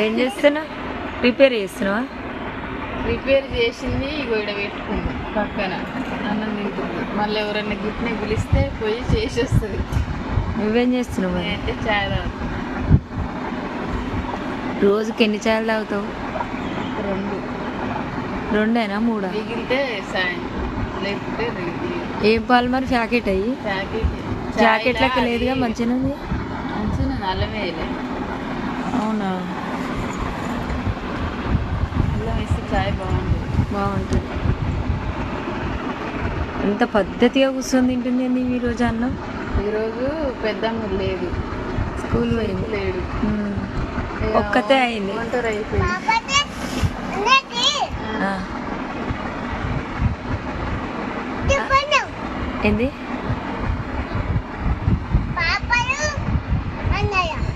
ఏం చేస్తున్నా? రిపేర్ చేస్తున్నావా? రిపేర్ చేసింది ఇగో ఇక్కడ పెట్టుకుంది పక్కన అన్నం తింటుంది. మళ్ళీ ఎవరన్నా గిఫ్ట్ని పిలిస్తే పోయి చేసి వస్తుంది. నువ్వేం చేస్తున్నావు? నేనైతే చాయ్ తాగుతాను. రోజుకి ఎన్ని చాయలు తాగుతావు? 2. రెండేనా మూడా? మిగిలితే సాయం లేకపోతే ఏం పాలు మరి? ప్యాకెట్ అయ్యి ప్యాకెట్ లెక్క లేదుగా, మంచిగా మంచిగా అల్లం వేయలే. అవునా? అల్లం వేస్తే చాయ్ బాగుంటుంది. ఎంత పద్ధతిగా కూర్చొని తింటుంది అండి ఈరోజు అన్నం. ఈరోజు పెద్దమ్మ లేదు, స్కూల్ పోయింది. లేడు, ఒక్కతే అయింది. ఒంటరి అయిపోయింది. ఏంది?